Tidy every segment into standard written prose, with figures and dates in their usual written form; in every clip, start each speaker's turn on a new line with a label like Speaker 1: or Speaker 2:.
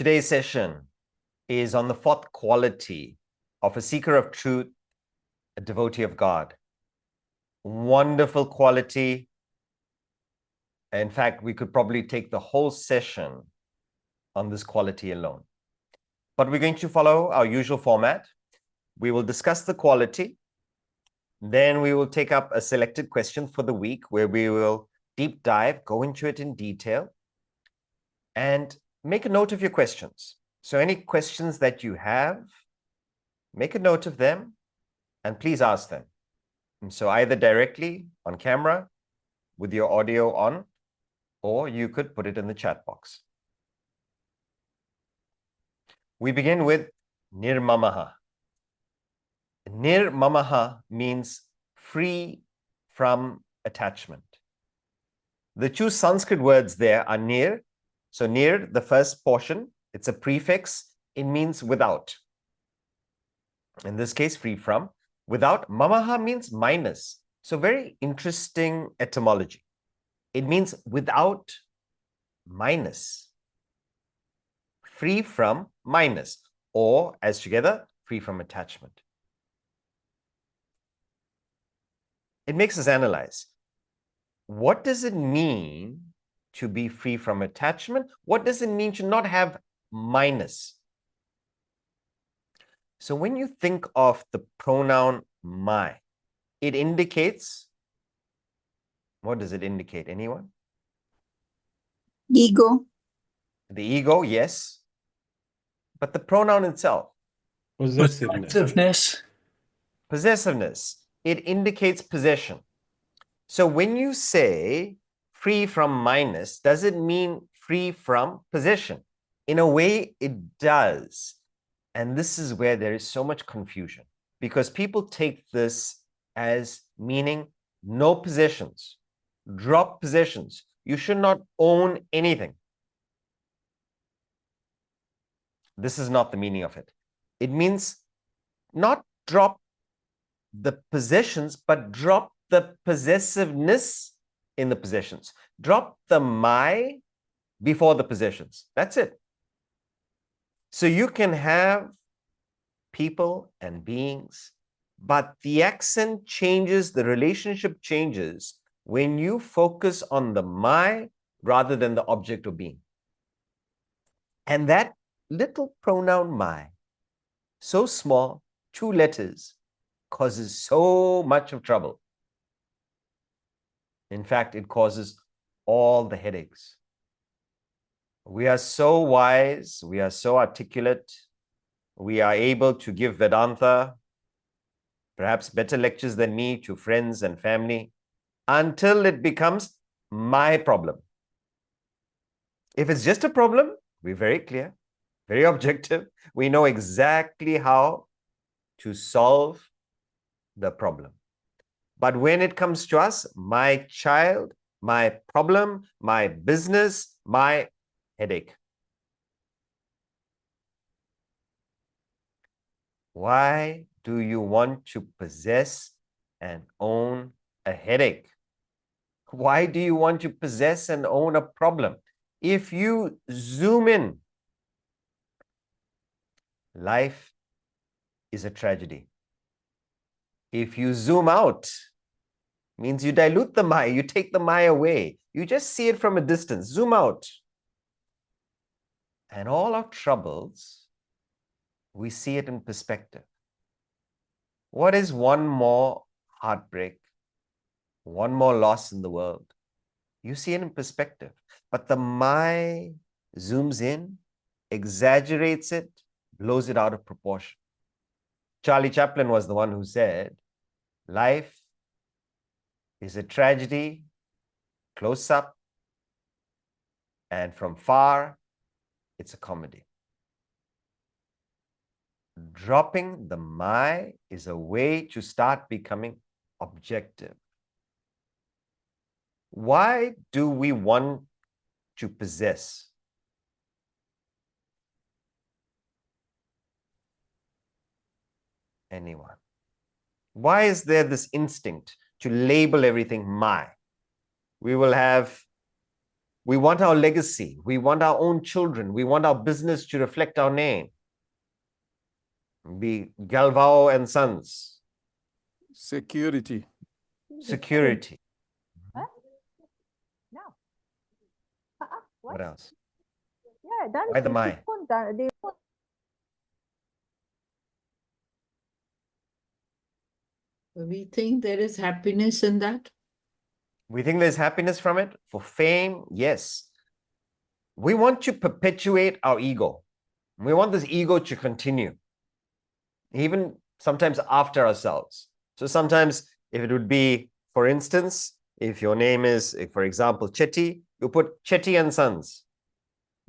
Speaker 1: Today's session is on the fourth quality of a seeker of truth, a devotee of God. Wonderful quality. In fact, we could probably take the whole session on this quality alone. But we're going to follow our usual format. We will discuss the quality. Then we will take up a selected question for the week where we will deep dive, go into it in detail, and make a note of your questions. So any questions that you have, make a note of them and please ask them. And so either directly on camera with your audio on, or you could put it in the chat box. We begin with Nirmamah. Nirmamah means free from attachment. The two Sanskrit words there are nir. So nir, the first portion, it's a prefix. It means without. In this case, free from. Without, mamaha means minus. So very interesting etymology. It means without minus. Free from minus, or as together, free from attachment. It makes us analyze. What does it mean to be free from attachment? What does it mean to not have minus? So when you think of the pronoun my, it indicates, what does it indicate? Anyone?
Speaker 2: Ego.
Speaker 1: The ego, yes. But the pronoun itself?
Speaker 3: Possessiveness.
Speaker 1: Possessiveness. It indicates possession. So when you say free from minus, does it mean free from possession? In a way, it does. And this is where there is so much confusion, because people take this as meaning no possessions, drop possessions. You should not own anything. This is not the meaning of it. It means not drop the possessions, but drop the possessiveness in the possessions. Drop the my before the possessions. That's it. So you can have people and beings, but the accent changes, the relationship changes when you focus on the my rather than the object of being. And that little pronoun my, so small, 2 letters, causes so much of trouble. In fact, it causes all the headaches. We are so wise, we are so articulate, we are able to give Vedanta, perhaps better lectures than me, to friends and family, until it becomes my problem. If it's just a problem, we're very clear, very objective. We know exactly how to solve the problem. But when it comes to us, my child, my problem, my business, my headache. Why do you want to possess and own a headache? Why do you want to possess and own a problem? If you zoom in, life is a tragedy. If you zoom out, means you dilute the Maya, you take the Maya away. You just see it from a distance, zoom out. And all our troubles, we see it in perspective. What is one more heartbreak, one more loss in the world? You see it in perspective. But the Maya zooms in, exaggerates it, blows it out of proportion. Charlie Chaplin was the one who said, life is a tragedy, close up, and from far, it's a comedy. Dropping the my is a way to start becoming objective. Why do we want to possess? Anyone? Why is there this instinct to label everything my? We will have We want our legacy. We want our own children. We want our business to reflect our name. Be Galvao and Sons.
Speaker 2: Security.
Speaker 1: Security.
Speaker 3: Huh? No.
Speaker 1: What else?
Speaker 3: Yeah, that
Speaker 1: Why the my?
Speaker 4: We think there is happiness in that.
Speaker 1: We think there's happiness from it. For fame, yes. We want to perpetuate our ego. We want this ego to continue, even sometimes after ourselves. So sometimes if it would be, for instance, if your name is, for example, Chetty, you put Chetty and Sons.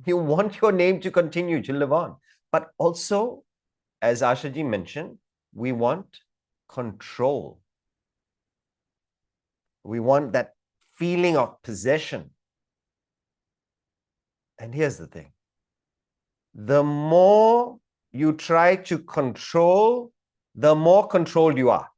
Speaker 1: You want your name to continue, to live on. But also, as Ashaji mentioned, we want control. We want that feeling of possession. And here's the thing. The more you try to control, the more controlled you are.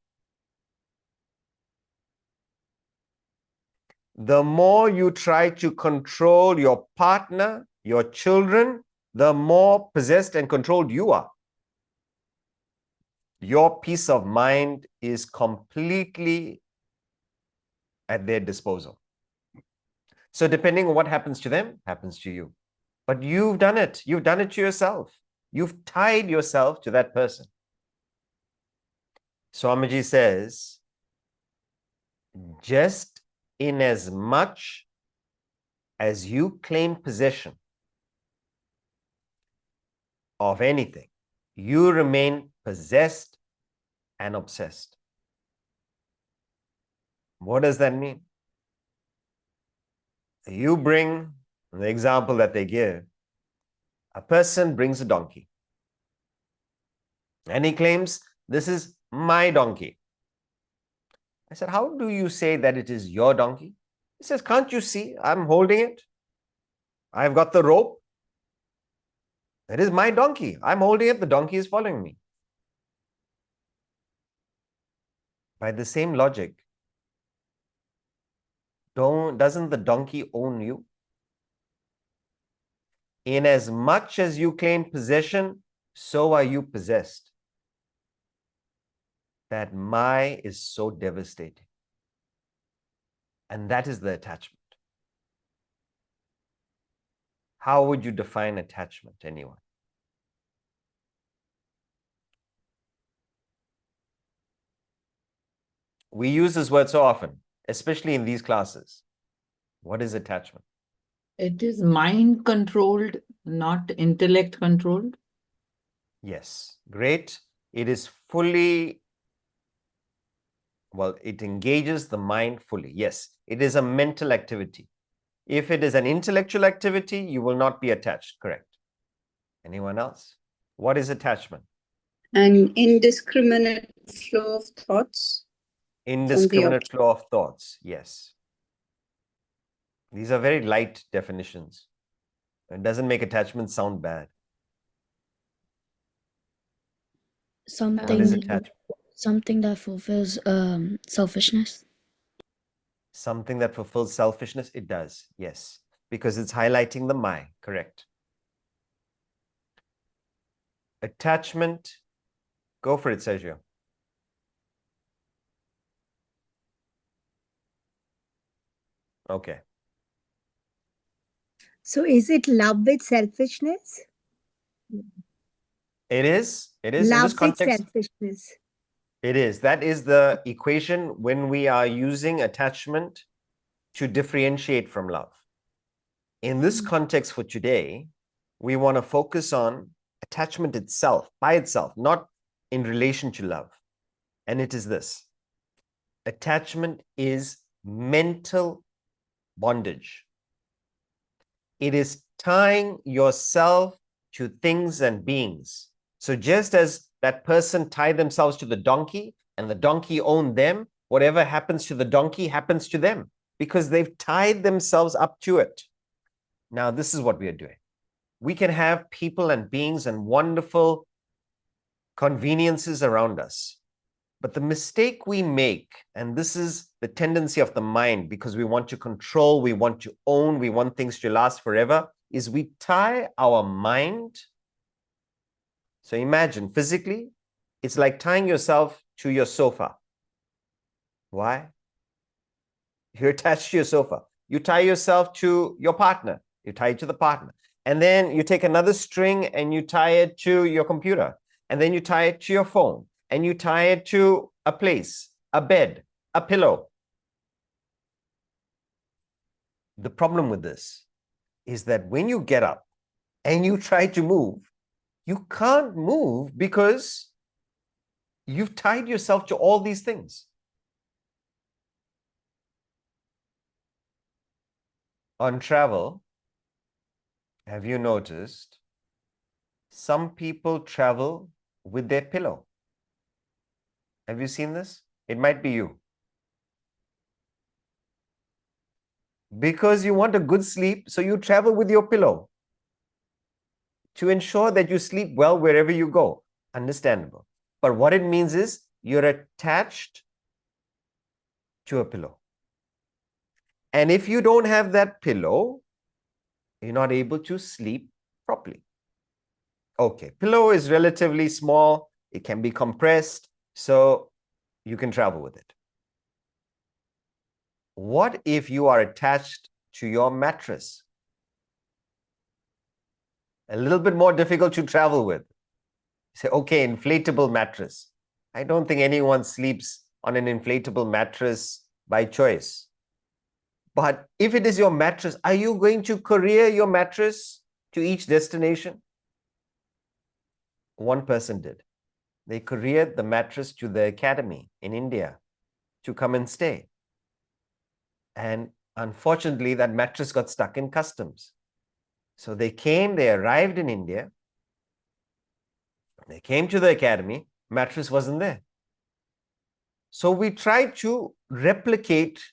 Speaker 1: The more you try to control your partner, your children, the more possessed and controlled you are. Your peace of mind is completely at their disposal. So depending on what happens to them, happens to you. But you've done it. You've done it to yourself. You've tied yourself to that person. Swamiji says, just in as much as you claim possession of anything, you remain possessed and obsessed. What does that mean? You bring the example that they give. A person brings a donkey and he claims, this is my donkey. I said, how do you say that it is your donkey? He says, can't you see? I'm holding it. I've got the rope. It is my donkey. I'm holding it. The donkey is following me. By the same logic, doesn't the donkey own you? In as much as you claim possession, so are you possessed. That my is so devastating. And that is the attachment. How would you define attachment, anyone? We use this word so often, especially in these classes. What is attachment?
Speaker 4: It is mind controlled, not intellect controlled.
Speaker 1: Yes, great. It is fully, well, it engages the mind fully. Yes, it is a mental activity. If it is an intellectual activity, you will not be attached, correct? Anyone else? What is attachment?
Speaker 5: An indiscriminate flow of thoughts.
Speaker 1: Indiscriminate flow of thoughts, yes. These are very light definitions. It doesn't make attachment sound bad. What is attachment?
Speaker 6: Something that fulfills selfishness.
Speaker 1: Something that fulfills selfishness? It does, yes. Because it's highlighting the my, correct. Attachment, go for it, Sergio. Okay.
Speaker 7: So is it love with selfishness?
Speaker 1: It is. Love in this context.
Speaker 7: With selfishness.
Speaker 1: It is. That is the equation when we are using attachment to differentiate from love. In this context for today, we want to focus on attachment itself, by itself, not in relation to love. And it is this. Attachment is mental bondage. It is tying yourself to things and beings. So just as that person tied themselves to the donkey and the donkey owned them, whatever happens to the donkey happens to them because they've tied themselves up to it. Now, this is what we are doing. We can have people and beings and wonderful conveniences around us. But the mistake we make, and this is the tendency of the mind, because we want to control, we want to own, we want things to last forever, is we tie our mind. So imagine physically, it's like tying yourself to your sofa. Why? You're attached to your sofa. You tie yourself to your partner. You tie it to the partner. And then you take another string and you tie it to your computer. And then you tie it to your phone. And you tie it to a place, a bed, a pillow. The problem with this is that when you get up and you try to move, you can't move because you've tied yourself to all these things. On travel, have you noticed some people travel with their pillow? Have you seen this? It might be you. Because you want a good sleep, so you travel with your pillow to ensure that you sleep well wherever you go. Understandable. But what it means is you're attached to a pillow. And if you don't have that pillow, you're not able to sleep properly. Okay, pillow is relatively small. It can be compressed, so you can travel with it. What if you are attached to your mattress? A little bit more difficult to travel with. Say, okay, inflatable mattress. I don't think anyone sleeps on an inflatable mattress by choice. But if it is your mattress, are you going to courier your mattress to each destination? One person did. They couriered the mattress to the academy in India to come and stay. And unfortunately, that mattress got stuck in customs. So they came, they arrived in India. They came to the academy, mattress wasn't there. So we tried to replicate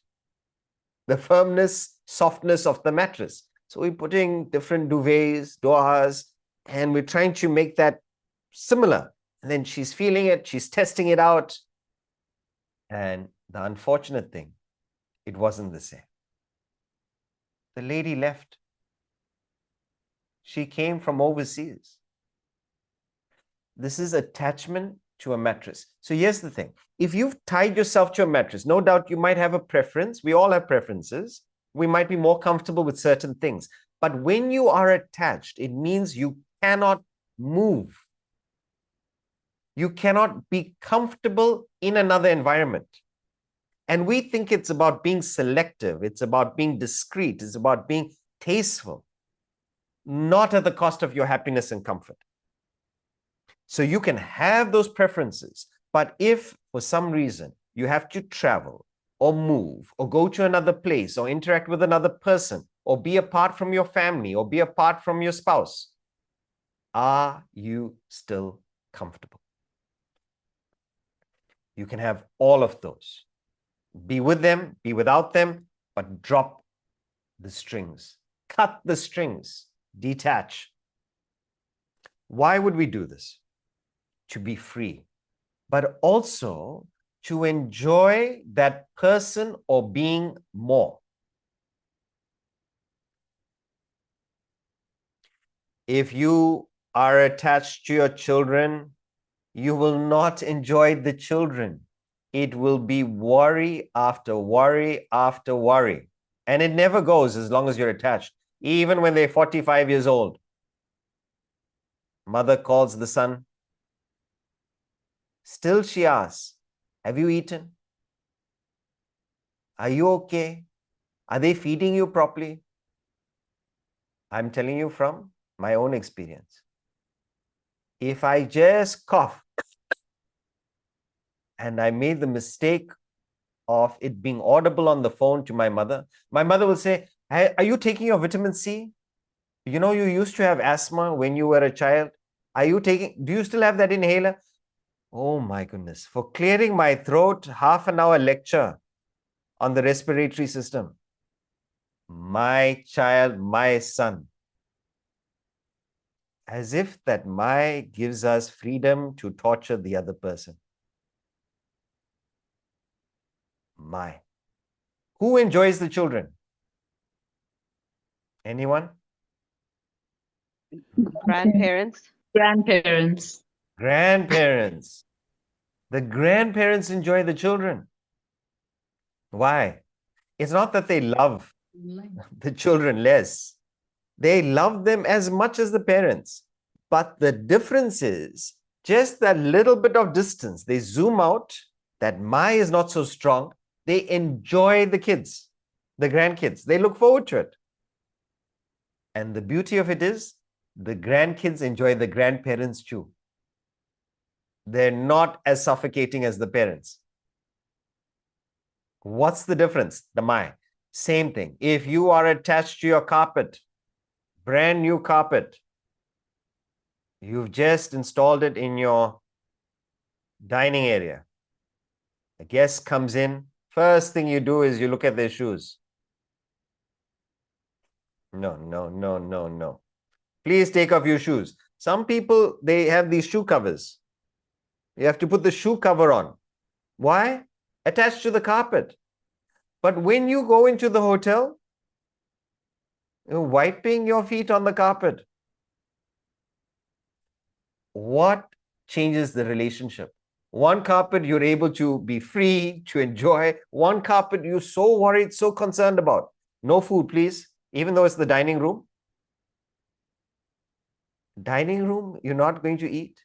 Speaker 1: the firmness, softness of the mattress. So we're putting different duvets, dohas, and we're trying to make that similar. And then she's feeling it, she's testing it out. And the unfortunate thing, it wasn't the same. The lady left. She came from overseas. This is attachment to a mattress. So here's the thing. If you've tied yourself to a mattress, no doubt you might have a preference. We all have preferences. We might be more comfortable with certain things. But when you are attached, it means you cannot move. You cannot be comfortable in another environment. And we think it's about being selective. It's about being discreet. It's about being tasteful, not at the cost of your happiness and comfort. So you can have those preferences, but if for some reason you have to travel or move or go to another place or interact with another person or be apart from your family or be apart from your spouse, are you still comfortable? You can have all of those. Be with them, be without them, but drop the strings, cut the strings, detach. Why would we do this? To be free, but also to enjoy that person or being more. If you are attached to your children, you will not enjoy the children. It will be worry after worry after worry. And it never goes as long as you're attached. Even when they're 45 years old. Mother calls the son. Still she asks, have you eaten? Are you okay? Are they feeding you properly? I'm telling you from my own experience. If I just cough and I made the mistake of it being audible on the phone to my mother will say, hey, are you taking your vitamin C? You know, you used to have asthma when you were a child. Do you still have that inhaler? Oh my goodness. For clearing my throat, half-an-hour lecture on the respiratory system. My child, my son. As if that my gives us freedom to torture the other person. My. Who enjoys the children? Anyone?
Speaker 3: Grandparents.
Speaker 4: Grandparents.
Speaker 1: Grandparents. The grandparents enjoy the children. Why? It's not that they love the children less. They love them as much as the parents. But the difference is just that little bit of distance. They zoom out, that Maya is not so strong. They enjoy the kids, the grandkids. They look forward to it. And the beauty of it is, the grandkids enjoy the grandparents too. They're not as suffocating as the parents. What's the difference? The Maya. Same thing. If you are attached to your carpet, brand new carpet, you've just installed it in your dining area. A guest comes in, first thing you do is you look at their shoes. No, no, no, no, no. Please take off your shoes. Some people, they have these shoe covers. You have to put the shoe cover on. Why? Attached to the carpet. But when you go into the hotel, you're wiping your feet on the carpet. What changes the relationship? One carpet you're able to be free, to enjoy. One carpet you're so worried, so concerned about. No food, please, even though it's the dining room. Dining room, you're not going to eat.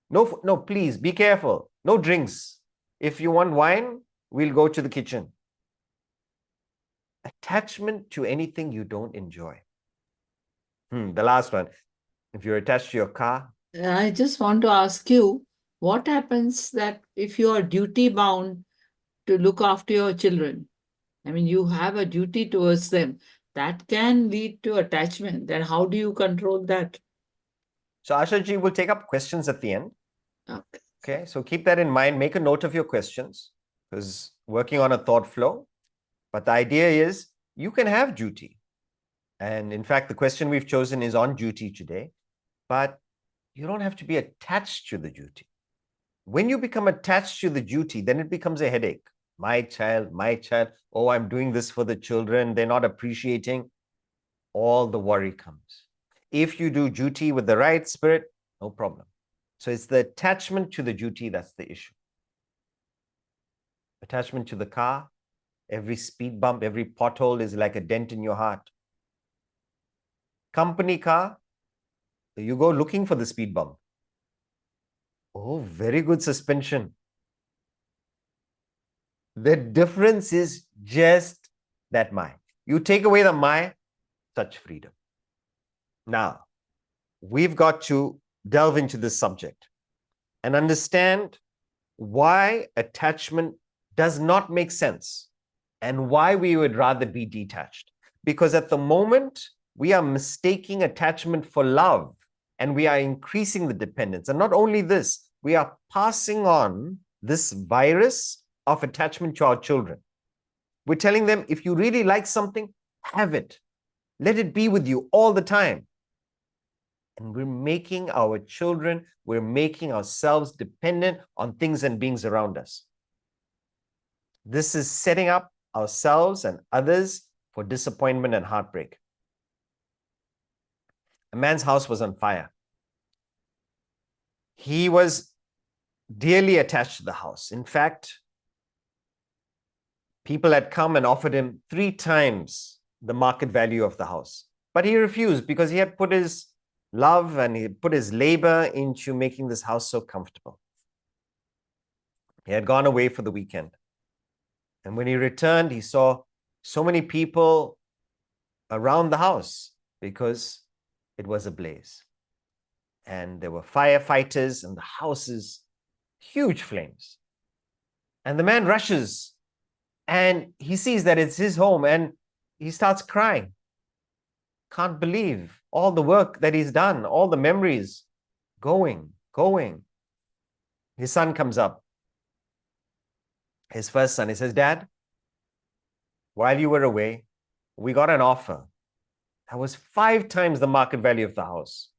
Speaker 1: No, no, please, be careful. No drinks. If you want wine, we'll go to the kitchen. Attachment to anything you don't enjoy. The last one. If you're attached to your car.
Speaker 4: I just want to ask you, what happens that if you are duty bound to look after your children? I mean, you have a duty towards them. That can lead to attachment. Then how do you control that?
Speaker 1: So Ashaji will take up questions at the end.
Speaker 4: Okay.
Speaker 1: Okay, so keep that in mind. Make a note of your questions, because working on a thought flow. But the idea is you can have duty. And in fact, the question we've chosen is on duty today. But you don't have to be attached to the duty. When you become attached to the duty, then it becomes a headache. My child, oh, I'm doing this for the children. They're not appreciating. All the worry comes. If you do duty with the right spirit, no problem. So it's the attachment to the duty that's the issue. Attachment to the car, every speed bump, every pothole is like a dent in your heart. Company car, you go looking for the speed bump. Oh, very good suspension. The difference is just that Maya. You take away the Maya, such freedom. Now, we've got to delve into this subject and understand why attachment does not make sense and why we would rather be detached. Because at the moment, we are mistaking attachment for love and we are increasing the dependence. And not only this, we are passing on this virus of attachment to our children. We're telling them, if you really like something, have it. Let it be with you all the time. And we're making our children, we're making ourselves dependent on things and beings around us. This is setting up ourselves and others for disappointment and heartbreak. A man's house was on fire. He was dearly attached to the house. In fact, people had come and offered him 3 times the market value of the house. But he refused because he had put his love and he put his labor into making this house so comfortable. He had gone away for the weekend. And when he returned, he saw so many people around the house because it was ablaze. And there were firefighters and the house is huge flames. And the man rushes and he sees that it's his home and he starts crying. Can't believe all the work that he's done, all the memories going. His son comes up. His first son, he says, Dad, while you were away, we got an offer that was 5 times the market value of the house.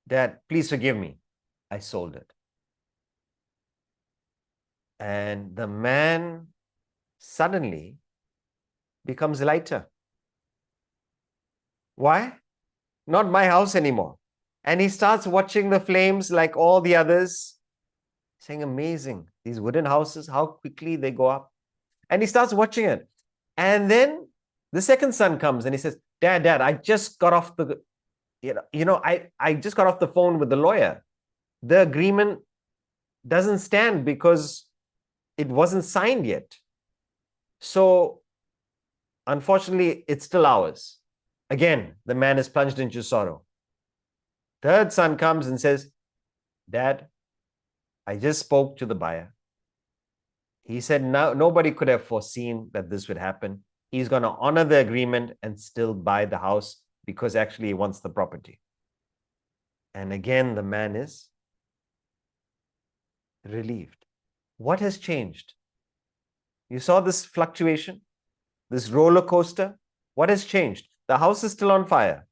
Speaker 1: Dad, please forgive me. I sold it. And the man suddenly becomes lighter. Why? Not my house anymore. And he starts watching the flames like all the others, saying, amazing, these wooden houses, how quickly they go up. And he starts watching it. And then the second son comes and he says, Dad, I just got off I just got off the phone with the lawyer. The agreement doesn't stand because it wasn't signed yet. So, unfortunately, it's still ours. Again, the man is plunged into sorrow. Third son comes and says, Dad, I just spoke to the buyer. He said nobody could have foreseen that this would happen. He's going to honor the agreement and still buy the house because actually he wants the property. And again, the man is relieved. What has changed? You saw this fluctuation, this roller coaster. What has changed? The house is still on fire.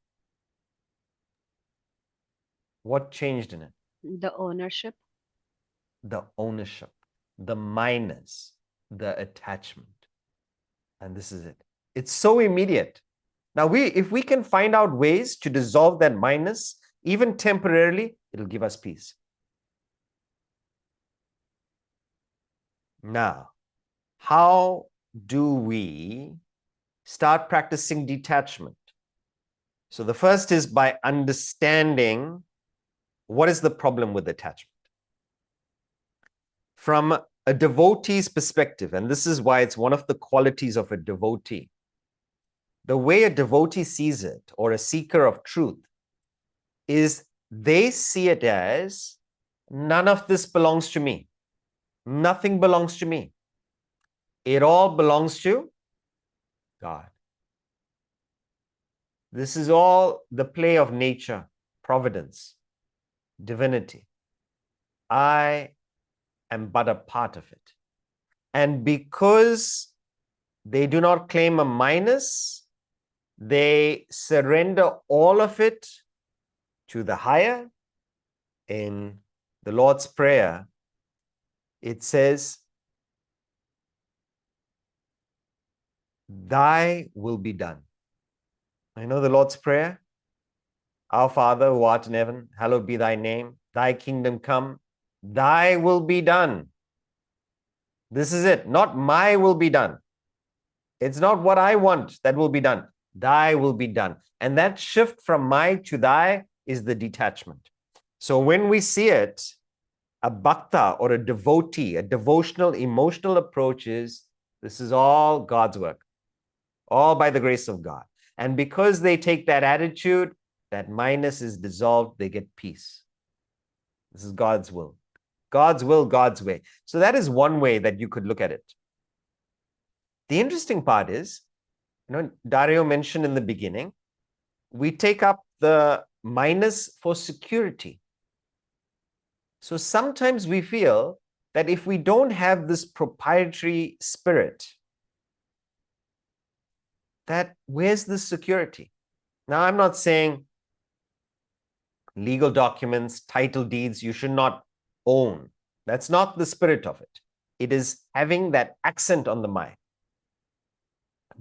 Speaker 1: What changed in it?
Speaker 8: The ownership.
Speaker 1: The ownership, the minus, the attachment. And this is it. It's so immediate. Now, if we can find out ways to dissolve that minus, even temporarily, it'll give us peace. Now, how do we start practicing detachment? So the first is by understanding what is the problem with attachment. From a devotee's perspective, and this is why it's one of the qualities of a devotee, the way a devotee sees it, or a seeker of truth, is they see it as none of this belongs to me. Nothing belongs to me. It all belongs to God. This is all the play of nature, providence, divinity. I am but a part of it. And because they do not claim a minus, they surrender all of it to the higher. In the Lord's Prayer, it says, Thy will be done. I know the Lord's Prayer. Our Father who art in heaven, hallowed be thy name. Thy kingdom come. Thy will be done. This is it. Not my will be done. It's not what I want that will be done. Thy will be done. And that shift from my to thy is the detachment. So when we see it, a bhakta or a devotee, a devotional, emotional approach is, this is all God's work, all by the grace of God. And because they take that attitude, that minus is dissolved, they get peace. This is God's will. God's will, God's way. So that is one way that you could look at it. The interesting part is, Dario mentioned in the beginning, we take up the minus for security. So sometimes we feel that if we don't have this proprietary spirit, that where's the security? Now, I'm not saying legal documents, title deeds, you should not own. That's not the spirit of it. It is having that accent on the mind.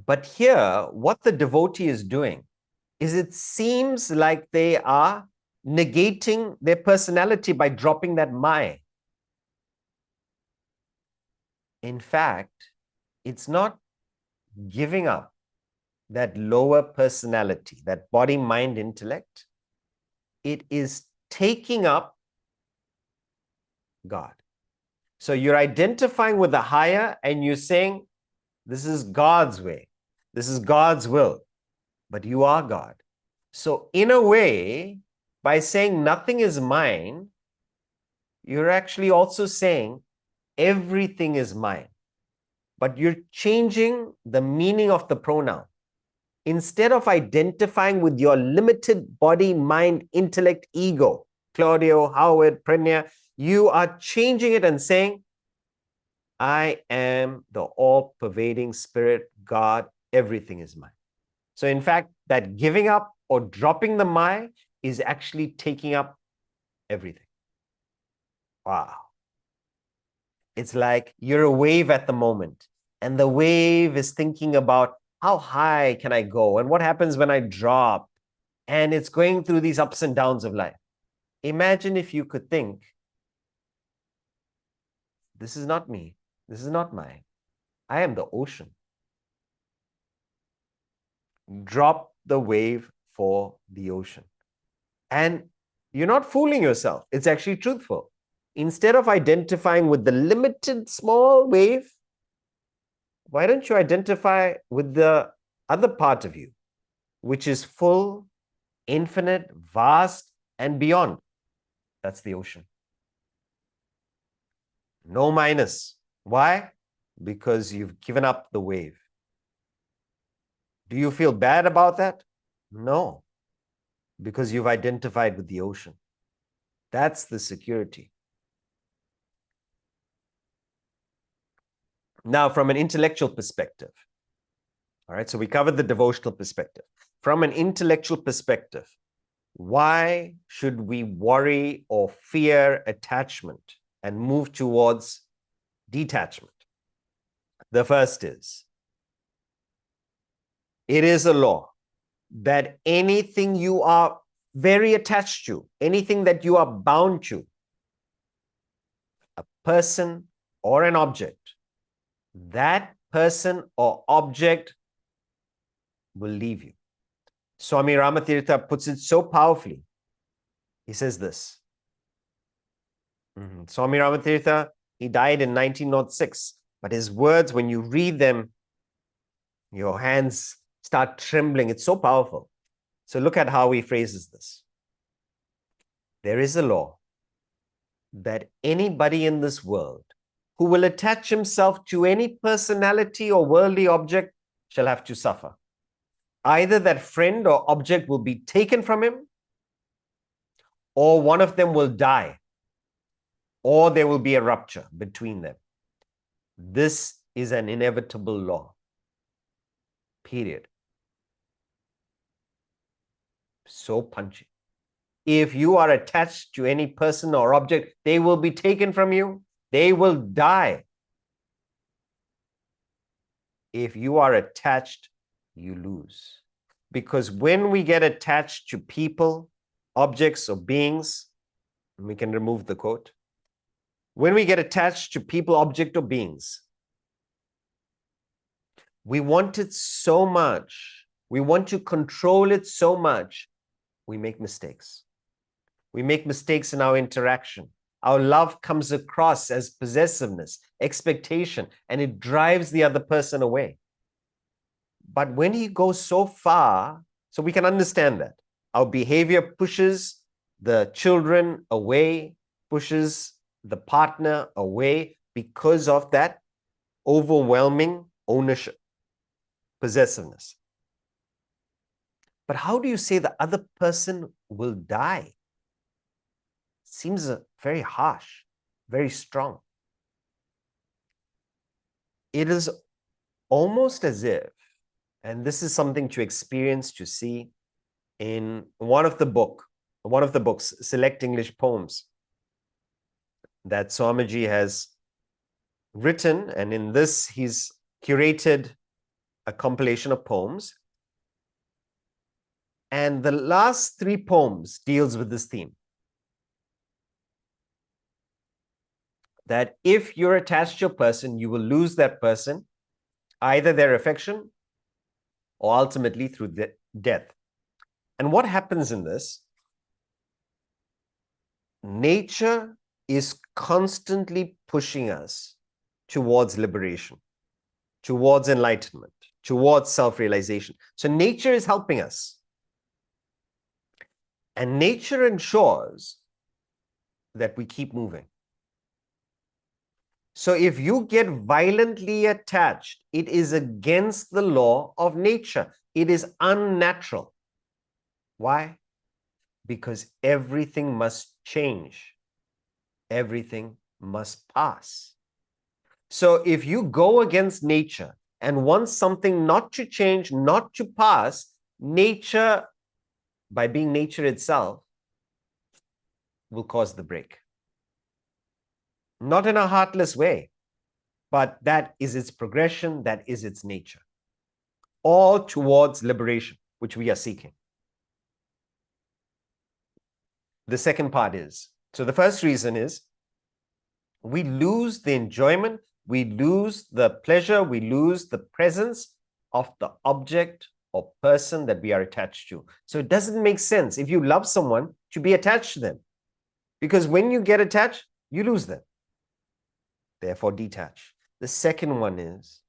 Speaker 1: But here, what the devotee is doing is it seems like they are negating their personality by dropping that my. In fact, it's not giving up that lower personality, that body, mind, intellect. It is taking up God. So you're identifying with the higher and you're saying, this is God's way. This is God's will. But you are God. So in a way, by saying nothing is mine, you're actually also saying everything is mine. But you're changing the meaning of the pronoun. Instead of identifying with your limited body, mind, intellect, ego, Claudio, Howard, Pranya, you are changing it and saying, I am the all-pervading spirit, God, everything is mine. So in fact, that giving up or dropping the my is actually taking up everything. Wow. It's like you're a wave at the moment. And the wave is thinking about how high can I go and what happens when I drop. And it's going through these ups and downs of life. Imagine if you could think, this is not me. This is not mine. I am the ocean. Drop the wave for the ocean. And you're not fooling yourself. It's actually truthful. Instead of identifying with the limited small wave, why don't you identify with the other part of you, which is full, infinite, vast, and beyond? That's the ocean. No minus. Why? Because you've given up the wave. Do you feel bad about that? No, because you've identified with the ocean. That's the security. Now, from an intellectual perspective, all right, so we covered the devotional perspective. From an intellectual perspective, why should we worry or fear attachment and move towards detachment? The first is, it is a law that anything you are very attached to, anything that you are bound to, a person or an object, that person or object will leave you. Swami Ramatirtha puts it so powerfully. He says this. Swami Ramatirtha, he died in 1906, but his words, when you read them, your hands start trembling. It's so powerful. So look at how he phrases this. There is a law that anybody in this world who will attach himself to any personality or worldly object shall have to suffer. Either that friend or object will be taken from him, or one of them will die, or there will be a rupture between them. This is an inevitable law. Period. So punchy. If you are attached to any person or object, they will be taken from you. They will die. If you are attached, you lose. Because when we get attached to people, objects, or beings, we can remove the quote. When we get attached to people, object, or beings, we want it so much. We want to control it so much. We make mistakes. We make mistakes in our interaction. Our love comes across as possessiveness, expectation, and it drives the other person away. But when he goes so far, so we can understand that our behavior pushes the children away, pushes the partner away because of that overwhelming ownership, possessiveness. But how do you say the other person will die? Seems very harsh, very strong. It is almost as if, and this is something to experience, to see in one of the books, Select English Poems, that Swamiji has written, and in this he's curated a compilation of poems. And the last 3 poems deals with this theme. That if you're attached to a person, you will lose that person, either their affection or ultimately through death. And what happens in this? Nature is constantly pushing us towards liberation, towards enlightenment, towards self-realization. So nature is helping us. And nature ensures that we keep moving. So if you get violently attached, it is against the law of nature. It is unnatural. Why? Because everything must change. Everything must pass. So if you go against nature and want something not to change, not to pass, nature, by being nature itself, will cause the break. Not in a heartless way, but that is its progression, that is its nature. All towards liberation, which we are seeking. The second part is, so the first reason is, we lose the enjoyment, we lose the pleasure, we lose the presence of the object or person that we are attached to. So it doesn't make sense if you love someone to be attached to them, because when you get attached, you lose them. Therefore, detach. The second one is,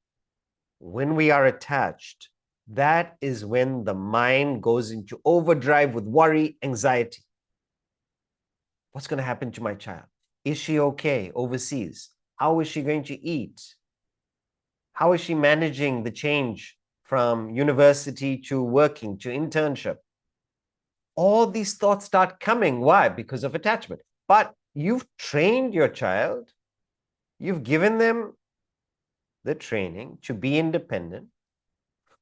Speaker 1: when we are attached, that is when the mind goes into overdrive with worry, anxiety. What's going to happen to my child? Is she okay overseas? How is she going to eat? How is she managing the change from university to working to internship? All these thoughts start coming. Why? Because of attachment. But you've trained your child, you've given them the training to be independent,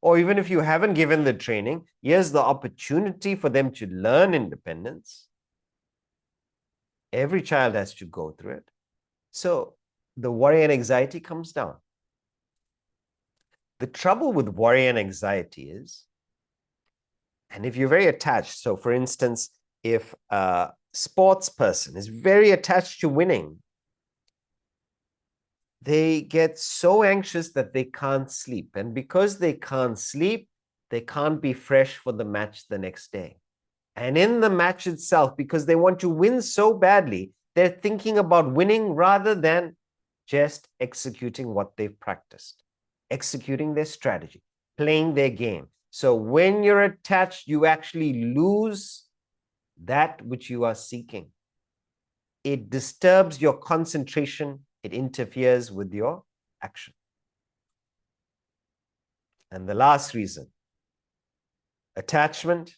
Speaker 1: or even if you haven't given the training, here's the opportunity for them to learn independence. Every child has to go through it. So the worry and anxiety comes down. The trouble with worry and anxiety is, and if you're very attached, so for instance, if a sports person is very attached to winning, they get so anxious that they can't sleep. And because they can't sleep, they can't be fresh for the match the next day. And in the match itself, because they want to win so badly, they're thinking about winning rather than just executing what they've practiced, executing their strategy, playing their game. So when you're attached, you actually lose that which you are seeking. It disturbs your concentration. It interferes with your action. And the last reason, attachment,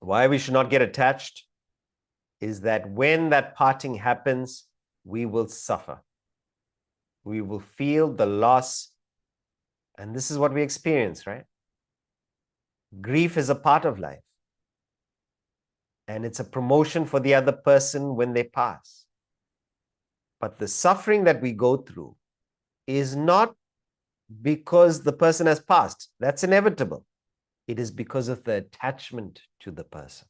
Speaker 1: why we should not get attached, is that when that parting happens, we will suffer. We will feel the loss. And this is what we experience, right? Grief is a part of life. And it's a promotion for the other person when they pass. But the suffering that we go through is not because the person has passed. That's inevitable. It is because of the attachment to the person.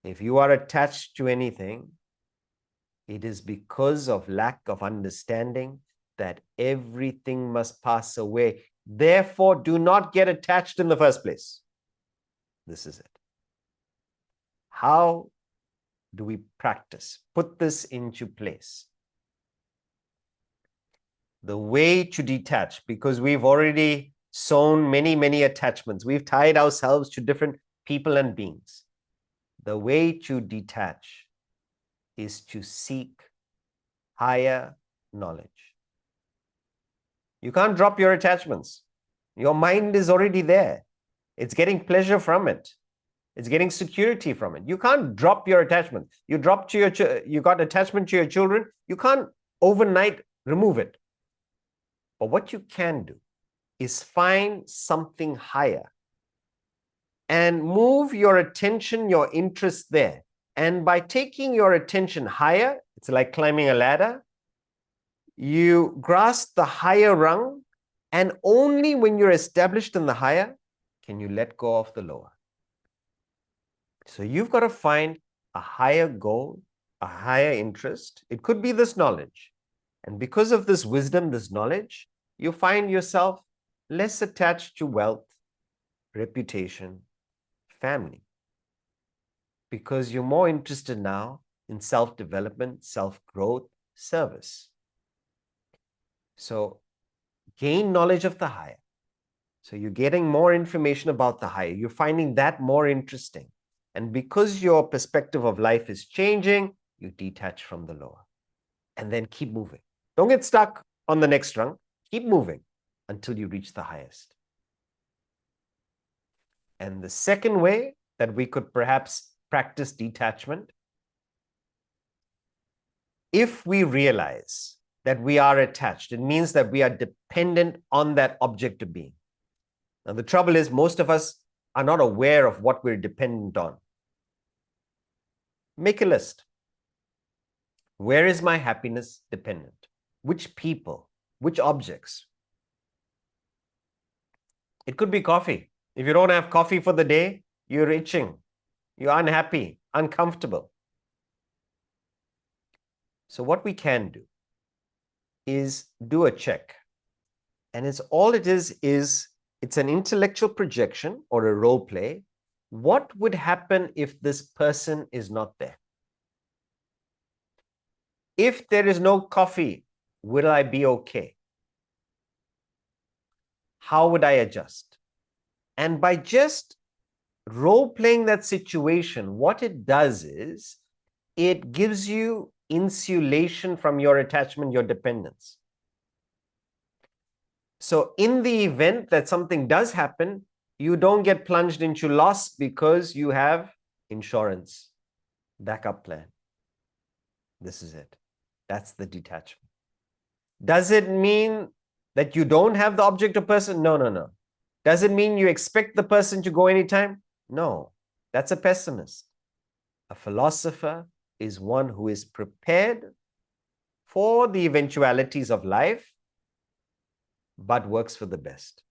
Speaker 1: If you are attached to anything, it is because of lack of understanding that everything must pass away. Therefore, do not get attached in the first place. This is it. How do we practice? Put this into place. The way to detach, because we've already sown many, many attachments. We've tied ourselves to different people and beings. The way to detach is to seek higher knowledge. You can't drop your attachments. Your mind is already there. It's getting pleasure from it. It's getting security from it. You can't drop your attachment. You got attachment to your children. You can't overnight remove it. But what you can do is find something higher and move your attention, your interest there. And by taking your attention higher, it's like climbing a ladder. You grasp the higher rung, and only when you're established in the higher can you let go of the lower. So you've got to find a higher goal, a higher interest. It could be this knowledge. And because of this wisdom, this knowledge, you find yourself less attached to wealth, reputation, family. Because you're more interested now in self-development, self-growth, service. So gain knowledge of the higher. So you're getting more information about the higher. You're finding that more interesting. And because your perspective of life is changing, you detach from the lower. And then keep moving. Don't get stuck on the next rung. Keep moving until you reach the highest. And the second way that we could perhaps practice detachment, if we realize that we are attached, it means that we are dependent on that object of being. Now, the trouble is, most of us are not aware of what we're dependent on. Make a list. Where is my happiness dependent? which people, which objects. It could be coffee. If you don't have coffee for the day, you're itching, you're unhappy, uncomfortable. So what we can do is do a check. And it's an intellectual projection or a role play. What would happen if this person is not there? If there is no coffee, will I be okay? How would I adjust? And by just role-playing that situation, what it does is it gives you insulation from your attachment, your dependence. So in the event that something does happen, you don't get plunged into loss because you have insurance, backup plan. This is it. That's the detachment. Does it mean that you don't have the object or person? No, no, no. Does it mean you expect the person to go anytime? No. That's a pessimist. A philosopher is one who is prepared for the eventualities of life, but works for the best.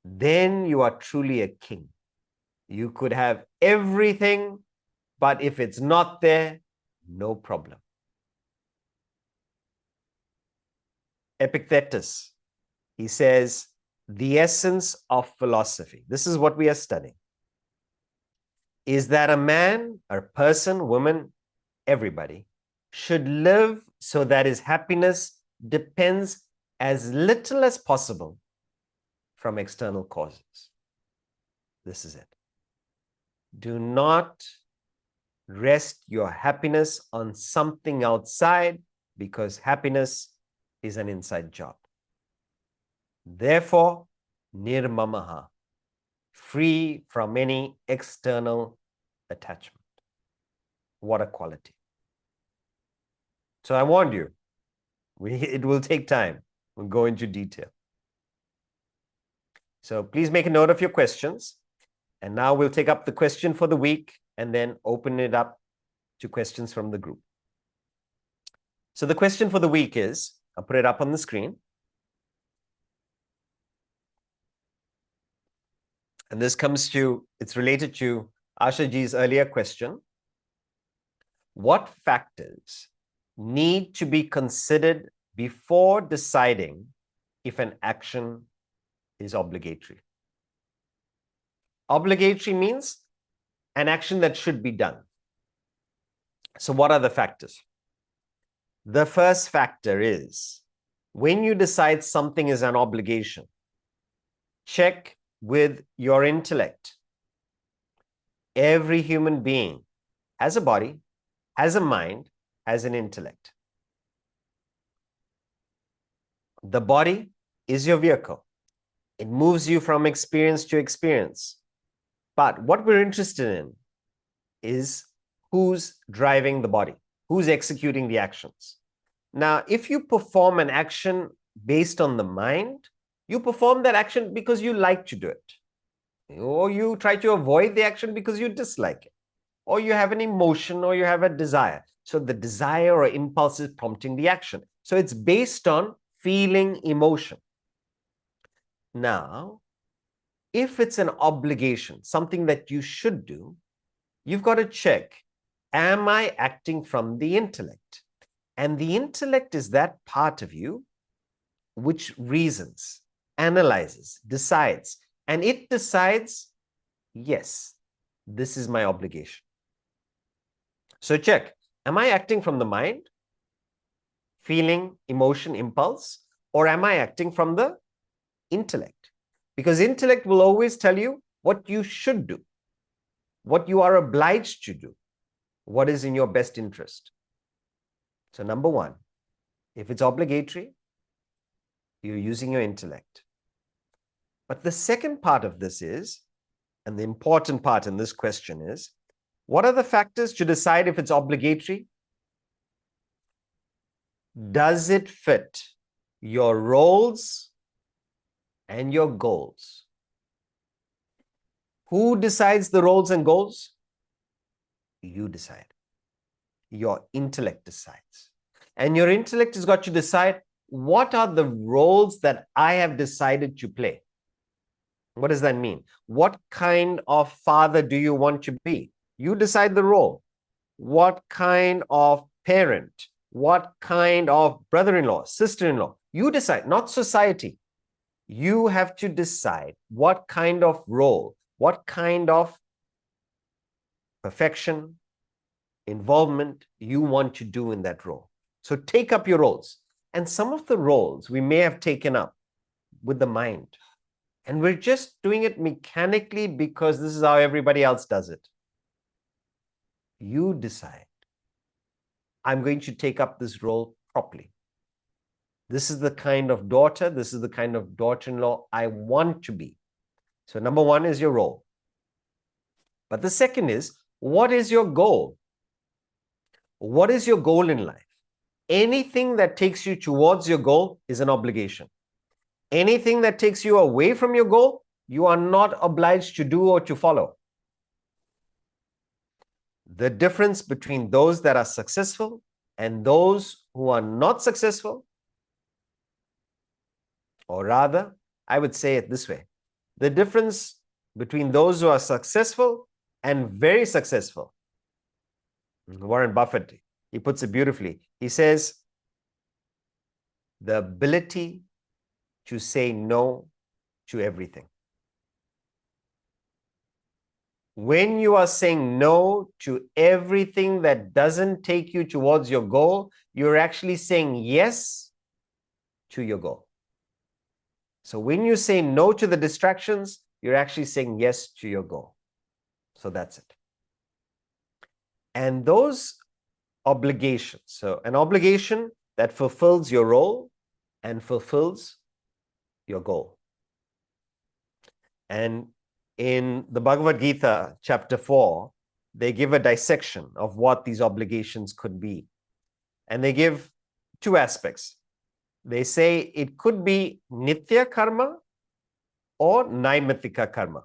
Speaker 1: Then you are truly a king. You could have everything, but if it's not there, no problem. Epictetus, he says, the essence of philosophy, this is what we are studying, is that a man, a person, woman, everybody, should live so that his happiness depends as little as possible from external causes. This is it. Do not rest your happiness on something outside, because happiness is an inside job. Therefore, Nirmamah, free from any external attachment. What a quality. So I warned you, it will take time. We'll go into detail. So please make a note of your questions. And now we'll take up the question for the week and then open it up to questions from the group. So the question for the week is, I'll put it up on the screen. And this it's related to Ashaji's earlier question. What factors need to be considered before deciding if an action is obligatory? Obligatory means an action that should be done. So what are the factors? The first factor is, when you decide something is an obligation, check with your intellect. Every human being has a body, has a mind, has an intellect. The body is your vehicle. It moves you from experience to experience. But what we're interested in is who's driving the body, who's executing the actions. Now, if you perform an action based on the mind, you perform that action because you like to do it. Or you try to avoid the action because you dislike it. Or you have an emotion or you have a desire. So the desire or impulse is prompting the action. So it's based on feeling, emotion. Now, if it's an obligation, something that you should do, you've got to check, am I acting from the intellect? And the intellect is that part of you which reasons, analyzes, decides, and it decides, yes, this is my obligation. So check, am I acting from the mind, feeling, emotion, impulse, or am I acting from the intellect? Because intellect will always tell you what you should do, what you are obliged to do, what is in your best interest. So number one, if it's obligatory, you're using your intellect. But the second part of this is, and the important part in this question is, what are the factors to decide if it's obligatory? Does it fit your roles and your goals? Who decides the roles and goals? You decide. Your intellect decides. And your intellect has got to decide, what are the roles that I have decided to play? What does that mean? What kind of father do you want to be? You decide the role. What kind of parent? What kind of brother-in-law, sister-in-law? You decide, not society. You have to decide what kind of role, what kind of perfection, involvement you want to do in that role. So take up your roles. And some of the roles we may have taken up with the mind. And we're just doing it mechanically because this is how everybody else does it. You decide, I'm going to take up this role properly. This is the kind of daughter, this is the kind of daughter-in-law I want to be. So number one is your role. But the second is, what is your goal? What is your goal in life? Anything that takes you towards your goal is an obligation. Anything that takes you away from your goal, you are not obliged to do or to follow. The difference between those that are successful and those who are not successful, or rather, I would say it this way. The difference between those who are successful and very successful. Warren Buffett, he puts it beautifully. He says, the ability to say no to everything. When you are saying no to everything that doesn't take you towards your goal, you're actually saying yes to your goal. So when you say no to the distractions, you're actually saying yes to your goal. So that's it. And those obligations, so an obligation that fulfills your role and fulfills your goal. And in the Bhagavad Gita, chapter 4, they give a dissection of what these obligations could be. And they give two aspects. They say it could be nitya karma or naimatika karma.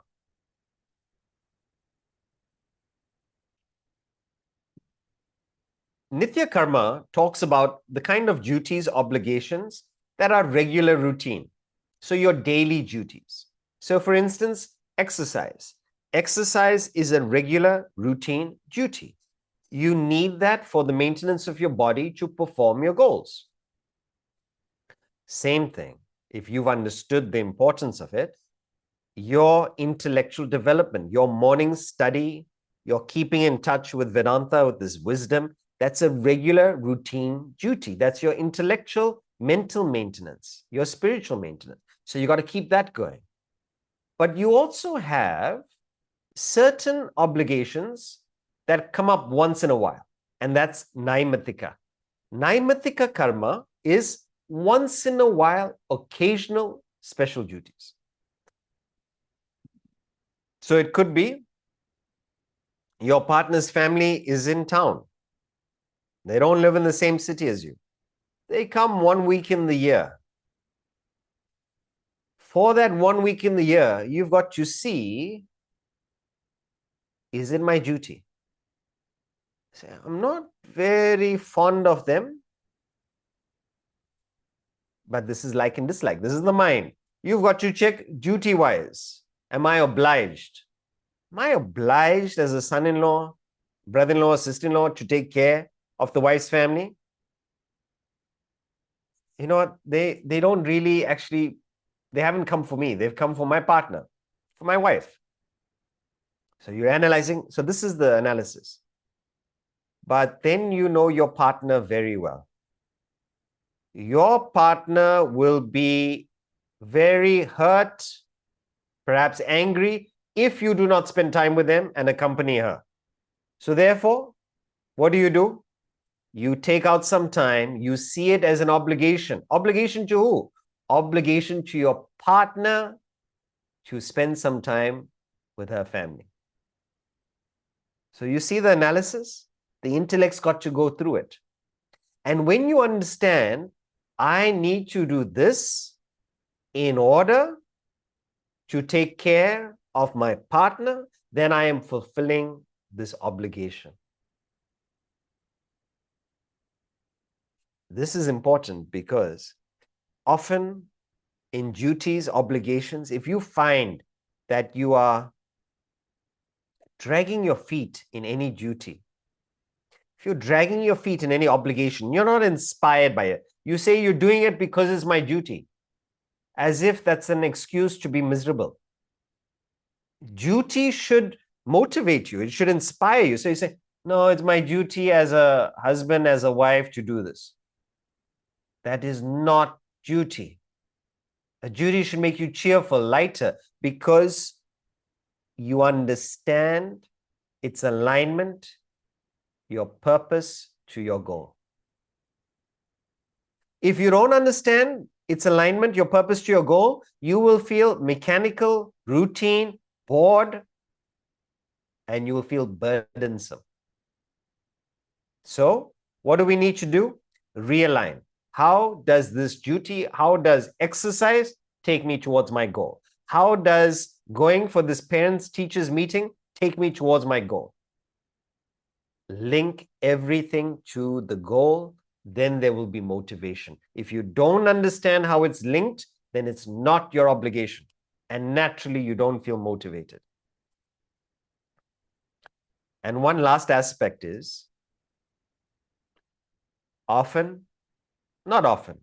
Speaker 1: Nitya karma talks about the kind of duties, obligations that are regular routine. So your daily duties. So for instance, exercise. Exercise is a regular routine duty. You need that for the maintenance of your body to perform your goals. Same thing, if you've understood the importance of it, your intellectual development, your morning study, your keeping in touch with Vedanta, with this wisdom, that's a regular routine duty. That's your intellectual, mental maintenance, your spiritual maintenance. So you got to keep that going. But you also have certain obligations that come up once in a while, and that's naimatika. Naimatika karma is once in a while, occasional special duties. So it could be your partner's family is in town. They don't live in the same city as you. They come 1 week in the year. For that 1 week in the year, you've got to see, is it my duty? Say, I'm not very fond of them, but this is like and dislike. This is the mind. You've got to check duty-wise. Am I obliged? Am I obliged as a son-in-law, brother-in-law, sister-in-law to take care of the wife's family? You know what? They don't really actually, they haven't come for me. They've come for my partner, for my wife. So you're analyzing. So this is the analysis. But then you know your partner very well. Your partner will be very hurt, perhaps angry, if you do not spend time with them and accompany her. So therefore, what do? You take out some time, you see it as an obligation. Obligation to who? Obligation to your partner to spend some time with her family. So you see the analysis? The intellect's got to go through it. And when you understand, I need to do this in order to take care of my partner, then I am fulfilling this obligation. This is important because often in duties, obligations, if you find that you are dragging your feet in any duty, if you're dragging your feet in any obligation, you're not inspired by it. You say you're doing it because it's my duty, as if that's an excuse to be miserable. Duty should motivate you. It should inspire you. So you say, no, it's my duty as a husband, as a wife to do this. That is not duty. A duty should make you cheerful, lighter, because you understand its alignment, your purpose to your goal. If you don't understand its alignment, your purpose to your goal, you will feel mechanical, routine, bored, and you will feel burdensome. So, what do we need to do? Realign. How does this duty, how does exercise take me towards my goal? How does going for this parents-teachers meeting take me towards my goal? Link everything to the goal, then there will be motivation. If you don't understand how it's linked, then it's not your obligation. And naturally, you don't feel motivated. And one last aspect is, often, not often,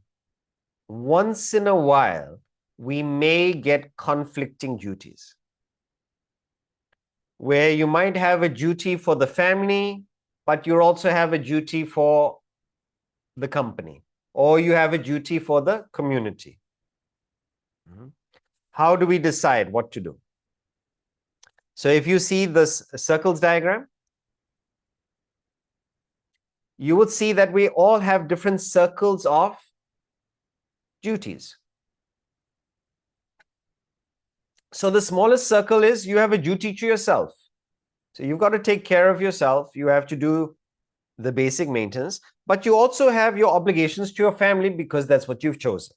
Speaker 1: once in a while, we may get conflicting duties, where you might have a duty for the family, but you also have a duty for the company, or you have a duty for the community. How do we decide what to do? So if you see this circles diagram, you would see that we all have different circles of duties. So the smallest circle is you have a duty to yourself. So you've got to take care of yourself. You have to do the basic maintenance, but you also have your obligations to your family because that's what you've chosen.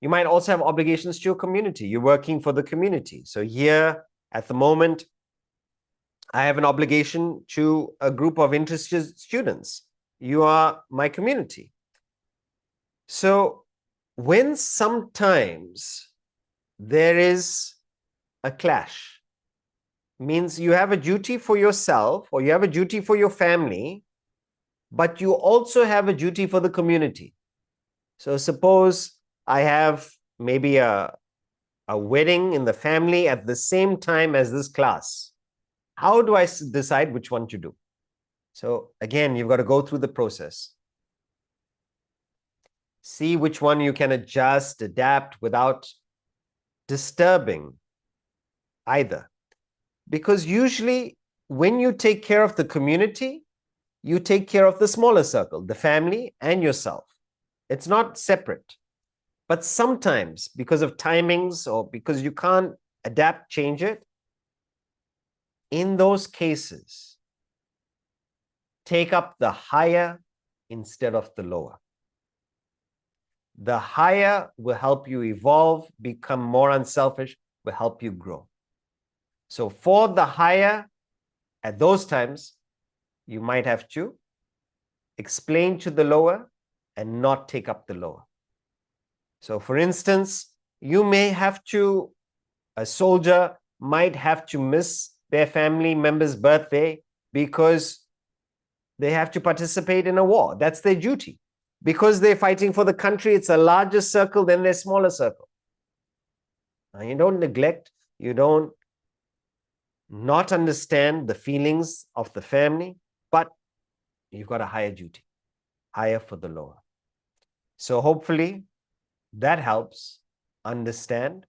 Speaker 1: You might also have obligations to your community. You're working for the community. So here at the moment, I have an obligation to a group of interested students. You are my community. So when sometimes there is a clash, means you have a duty for yourself or you have a duty for your family, but you also have a duty for the community. So suppose I have maybe a wedding in the family at the same time as this class. How do I decide which one to do? So again, you've got to go through the process. See which one you can adjust, adapt without disturbing either. Because usually when you take care of the community, you take care of the smaller circle, the family and yourself. It's not separate. But sometimes because of timings or because you can't adapt, change it, in those cases, take up the higher instead of the lower. The higher will help you evolve, become more unselfish, will help you grow. So for the higher, at those times, you might have to explain to the lower and not take up the lower. So for instance, you may have to, a soldier might have to miss their family member's birthday because they have to participate in a war. That's their duty. Because they're fighting for the country, it's a larger circle than their smaller circle. Now, you don't neglect, you don't not understand the feelings of the family, but you've got a higher duty, higher for the lower. So hopefully that helps understand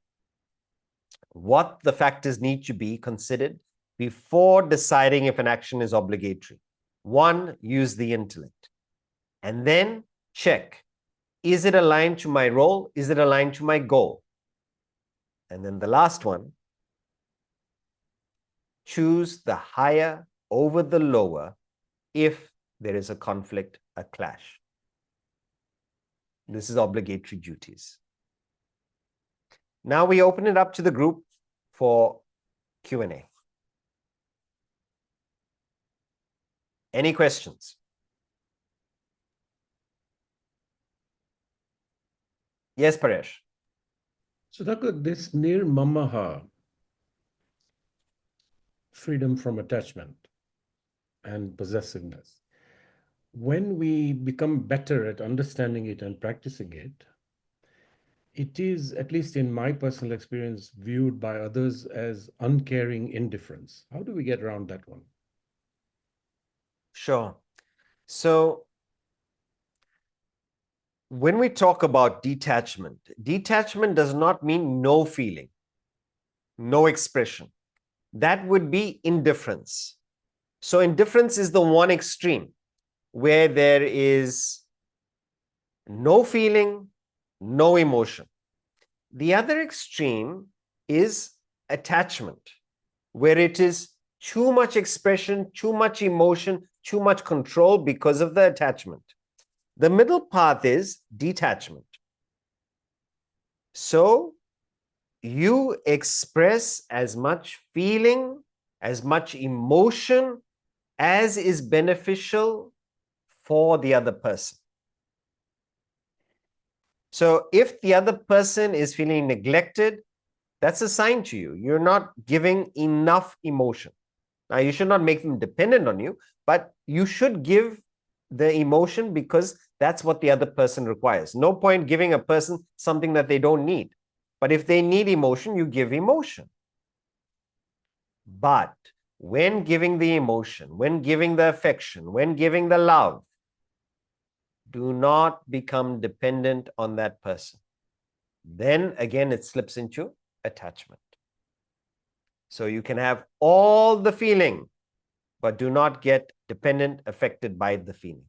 Speaker 1: what the factors need to be considered before deciding if an action is obligatory. One, use the intellect. And then check, is it aligned to my role? Is it aligned to my goal? And then the last one, choose the higher over the lower if there is a conflict, a clash. This is obligatory duties. Now we open it up to the group for Q&A. Any questions? Yes, Paresh.
Speaker 8: So, this Nirmamah, freedom from attachment and possessiveness, when we become better at understanding it and practicing it, it is, at least in my personal experience, viewed by others as uncaring indifference. How do we get around that one?
Speaker 1: Sure. So when we talk about detachment, detachment does not mean no feeling, no expression. That would be indifference. So indifference is the one extreme where there is no feeling, no emotion. The other extreme is attachment, where it is too much expression, too much emotion, too much control because of the attachment. The middle path is detachment. So you express as much feeling, as much emotion as is beneficial for the other person. So if the other person is feeling neglected, that's a sign to you. You're not giving enough emotion. Now, you should not make them dependent on you, but you should give the emotion because that's what the other person requires. No point giving a person something that they don't need. But if they need emotion, you give emotion. But when giving the emotion, when giving the affection, when giving the love, do not become dependent on that person. Then again, it slips into attachment. So you can have all the feeling, but do not get dependent, affected by the feeling.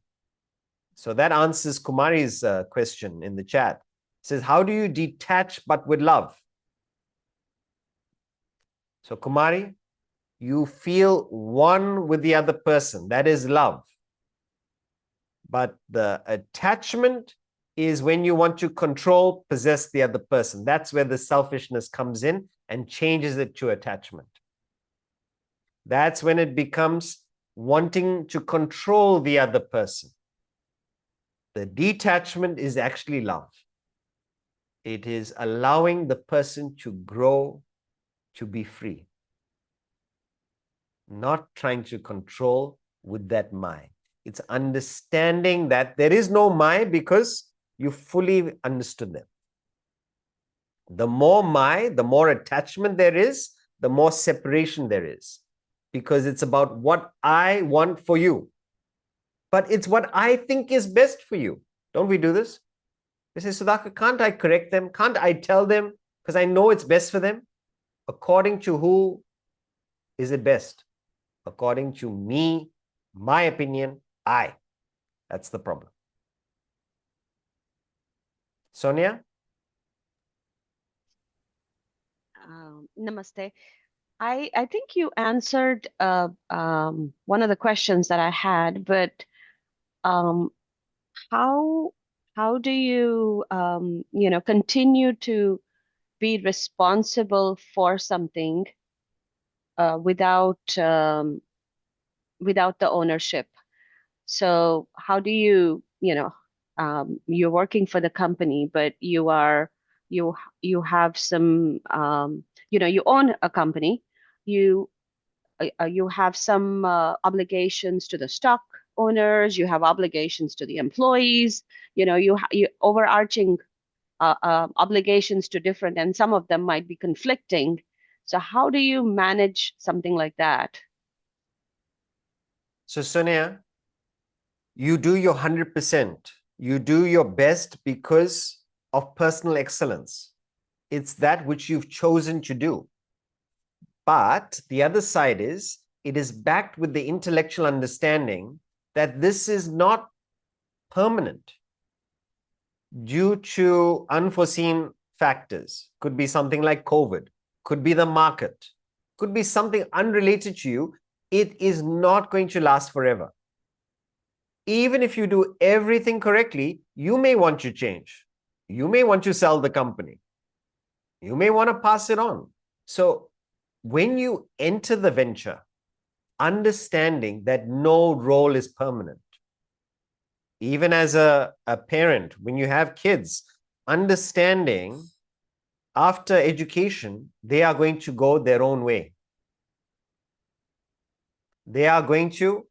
Speaker 1: So that answers Kumari's question in the chat. It says, how do you detach but with love? So Kumari, you feel one with the other person. That is love. But the attachment is when you want to control, possess the other person. That's where the selfishness comes in and changes it to attachment. That's when it becomes wanting to control the other person. The detachment is actually love. It is allowing the person to grow, to be free. Not trying to control with that mind. It's understanding that there is no my because you fully understood them. The more my, the more attachment there is, the more separation there is. Because it's about what I want for you. But it's what I think is best for you. Don't we do this? We say, Sudhakar, can't I correct them? Can't I tell them? Because I know it's best for them. According to who is it best? According to me, my opinion, I. That's the problem. Sonia?
Speaker 9: Namaste. I think you answered one of the questions that I had, but um, how do you continue to be responsible for something without the ownership? So how do you you're working for the company, but you have some you own a company, you have some obligations to the stock owners, you have obligations to the employees, you overarching obligations to different, and some of them might be conflicting. So how do you manage something like that?
Speaker 1: So Sonia, you do your 100%. You do your best because of personal excellence. It's that which you've chosen to do. But the other side is, it is backed with the intellectual understanding that this is not permanent due to unforeseen factors. Could be something like COVID, could be the market, could be something unrelated to you. It is not going to last forever. Even if you do everything correctly, you may want to change. You may want to sell the company. You may want to pass it on. So when you enter the venture, understanding that no role is permanent. Even as a parent, when you have kids, understanding after education, they are going to go their own way. They are going to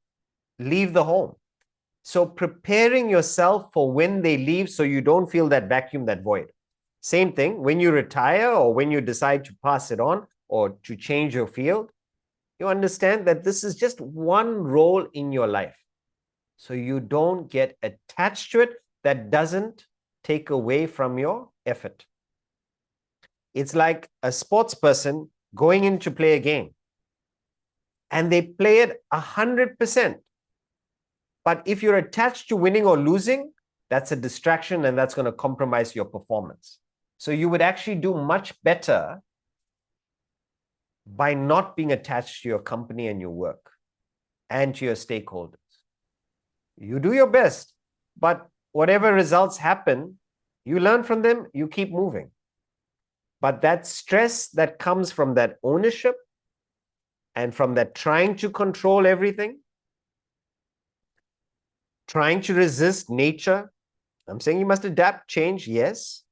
Speaker 1: leave the home. So preparing yourself for when they leave so you don't feel that vacuum, that void. Same thing, when you retire or when you decide to pass it on or to change your field, you understand that this is just one role in your life. So you don't get attached to it. That doesn't take away from your effort. It's like a sports person going in to play a game and they play it 100%. But if you're attached to winning or losing, that's a distraction and that's going to compromise your performance. So you would actually do much better by not being attached to your company and your work and to your stakeholders. You do your best, but whatever results happen, you learn from them, you keep moving. But that stress that comes from that ownership and from that trying to control everything, trying to resist nature, I'm saying you must adapt, change, yes.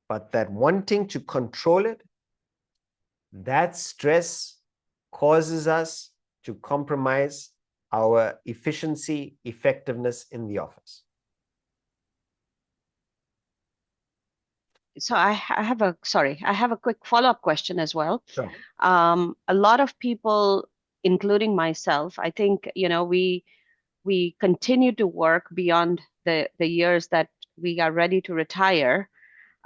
Speaker 1: But that wanting to control it, that stress causes us to compromise our efficiency, effectiveness in the office.
Speaker 9: So I have a quick follow-up question as well.
Speaker 1: Sure.
Speaker 9: A lot of people, including myself, I think, we continue to work beyond the years that we are ready to retire,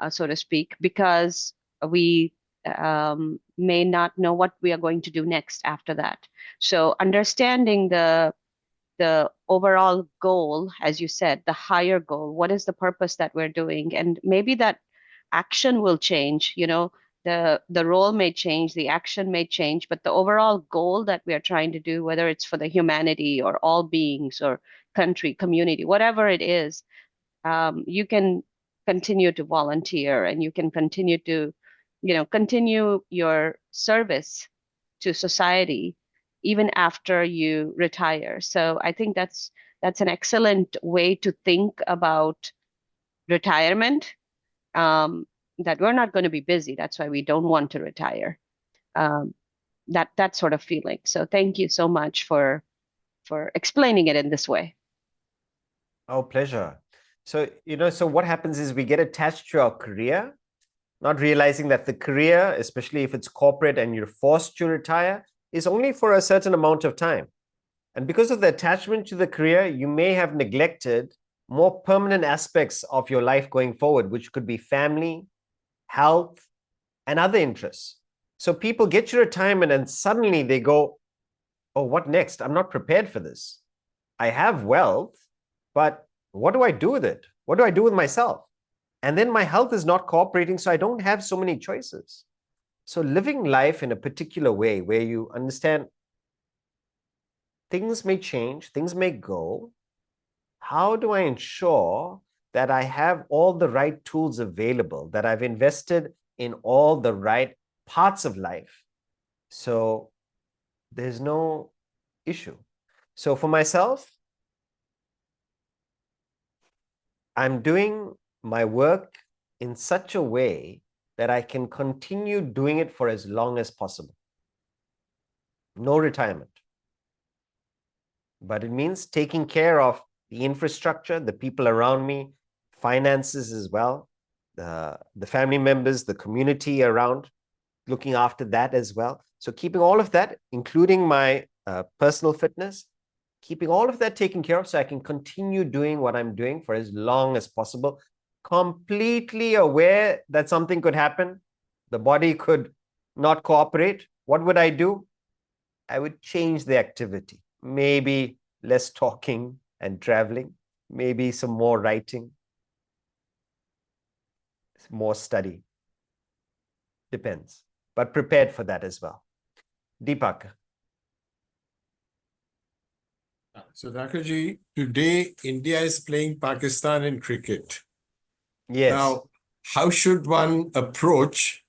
Speaker 9: so to speak, because we may not know what we are going to do next after that. So understanding the overall goal, as you said, the higher goal, what is the purpose that we're doing? And maybe that action will change, the role may change, the action may change, but the overall goal that we are trying to do, whether it's for the humanity or all beings or country, community, whatever it is, you can continue to volunteer and you can continue to, continue your service to society even after you retire. So I think that's an excellent way to think about retirement. That we're not going to be busy. That's why we don't want to retire. That sort of feeling. So thank you so much for explaining it in this way.
Speaker 1: Oh, pleasure. So, so what happens is we get attached to our career, not realizing that the career, especially if it's corporate and you're forced to retire, is only for a certain amount of time. And because of the attachment to the career, you may have neglected more permanent aspects of your life going forward, which could be family, health, and other interests. So people get to retirement and suddenly they go, oh, what next? I'm not prepared for this. I have wealth, but what do I do with it? What do I do with myself? And then my health is not cooperating, so I don't have so many choices. So living life in a particular way where you understand things may change, things may go. How do I ensure that I have all the right tools available, that I've invested in all the right parts of life, so there's no issue? So for myself, I'm doing my work in such a way that I can continue doing it for as long as possible. No retirement. But it means taking care of the infrastructure, the people around me, finances as well, the family members, the community around, looking after that as well. So keeping all of that, including my personal fitness, keeping all of that taken care of so I can continue doing what I'm doing for as long as possible, completely aware that something could happen. The body could not cooperate. What would I do? I would change the activity. Maybe less talking and traveling, maybe some more writing, more study. Depends, but prepared for that as well. Deepak.
Speaker 10: So, Thakurji, today India is playing Pakistan in cricket.
Speaker 1: Yes.
Speaker 10: Now, how should one approach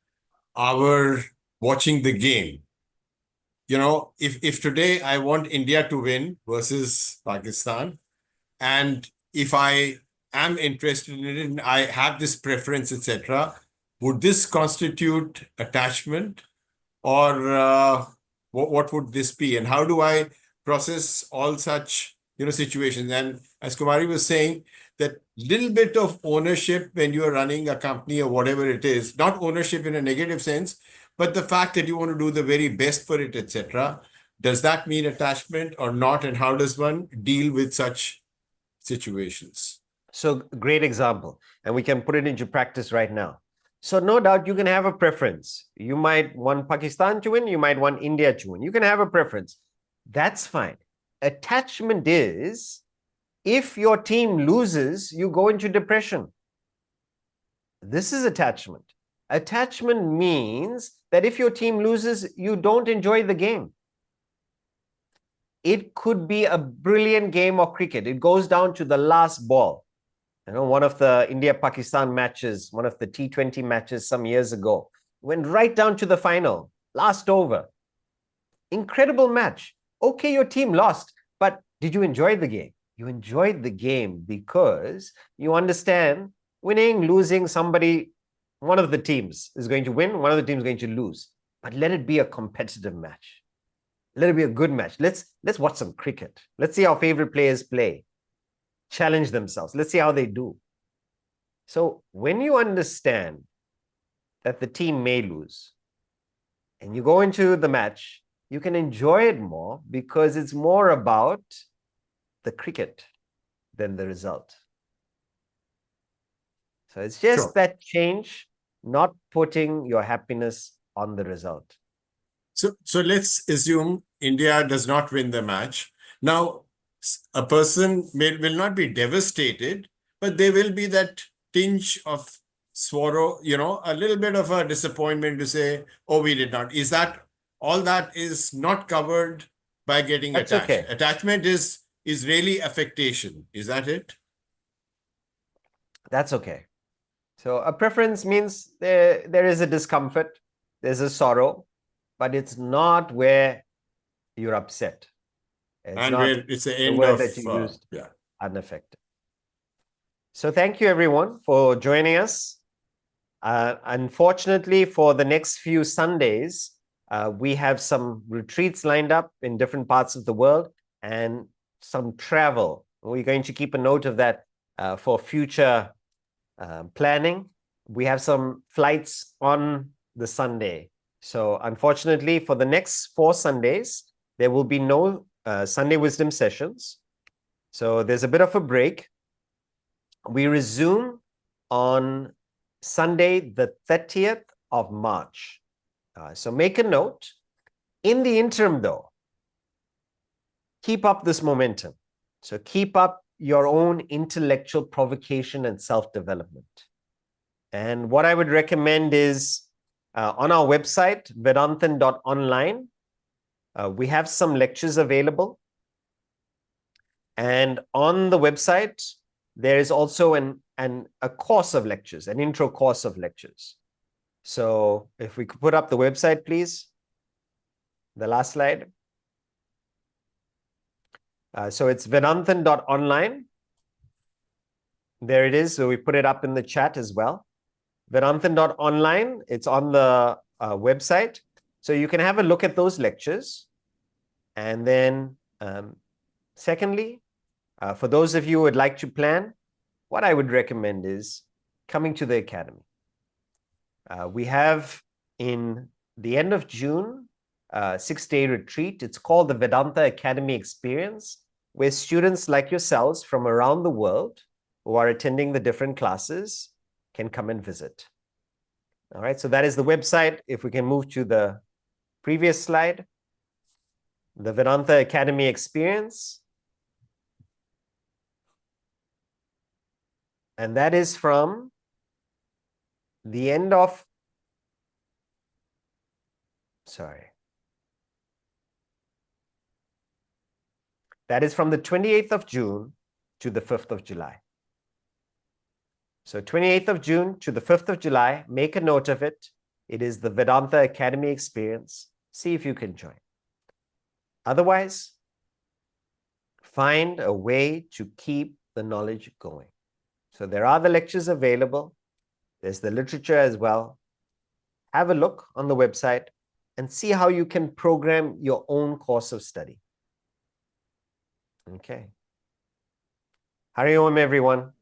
Speaker 10: our watching the game? If today I want India to win versus Pakistan, and if I am interested in it and I have this preference, etc., would this constitute attachment, or what would this be? And how do I process all such, situations? And as Kumari was saying, that little bit of ownership when you are running a company or whatever it is, not ownership in a negative sense, but the fact that you want to do the very best for it, etc. Does that mean attachment or not? And how does one deal with such situations?
Speaker 1: So great example. And we can put it into practice right now. So no doubt you can have a preference. You might want Pakistan to win. You might want India to win. You can have a preference. That's fine. Attachment is if your team loses, you go into depression. This is attachment. Attachment means that if your team loses, you don't enjoy the game. It could be a brilliant game of cricket. It goes down to the last ball. One of the India-Pakistan matches, one of the T20 matches some years ago, went right down to the final, last over. Incredible match. Okay, your team lost, but did you enjoy the game? You enjoyed the game because you understand winning, losing, one of the teams is going to win, one of the teams is going to lose. But let it be a competitive match. Let it be a good match. Let's watch some cricket. Let's see our favorite players play. Challenge themselves. Let's see how they do. So when you understand that the team may lose and you go into the match, you can enjoy it more because it's more about the cricket than the result. So it's just that change, not putting your happiness on the result.
Speaker 10: So let's assume India does not win the match. Now, a person will not be devastated, but there will be that tinge of sorrow, a little bit of a disappointment to say, oh, we did not. Is that all that is not covered by getting attached?
Speaker 1: Okay.
Speaker 10: Attachment is really affectation. Is that it?
Speaker 1: That's okay. So a preference means there is a discomfort, there's a sorrow, but it's not where you're upset.
Speaker 10: And where it's the end
Speaker 1: word
Speaker 10: of
Speaker 1: that you used,
Speaker 10: yeah.
Speaker 1: unaffected. So thank you everyone for joining us. Unfortunately, for the next few Sundays, we have some retreats lined up in different parts of the world and some travel. We're going to keep a note of that for future planning. We have some flights on the Sunday. So unfortunately, for the next 4 Sundays, there will be no Sunday Wisdom sessions. So there's a bit of a break. We resume on Sunday, the 30th of March. So make a note. In the interim, though, keep up this momentum. So keep up your own intellectual provocation and self-development. And what I would recommend is on our website, vedanthan.online, we have some lectures available. And on the website, there is also a course of lectures, an intro course of lectures. So if we could put up the website, please. The last slide. So it's vedanthan.online. There it is. So we put it up in the chat as well. Vedanthan.online. It's on the website. So you can have a look at those lectures. And then secondly, for those of you who would like to plan, what I would recommend is coming to the academy. We have in the end of June, 6-day retreat. It's called the Vedanta Academy Experience, where students like yourselves from around the world who are attending the different classes can come and visit. All right, so that is the website. If we can move to the previous slide, the Vedanta Academy Experience. And that is from the end of, that is from the 28th of June to the 5th of July. So 28th of June to the 5th of July, make a note of it. It is the Vedanta Academy Experience. See if you can join. Otherwise, find a way to keep the knowledge going. So there are the lectures available. There's the literature as well. Have a look on the website and see how you can program your own course of study. Okay. Hari Om, everyone.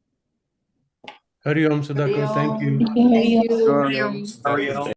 Speaker 8: Hari Om Sudhakar, thank you.
Speaker 4: Thank you.
Speaker 2: Hari Om.
Speaker 10: Hari Om.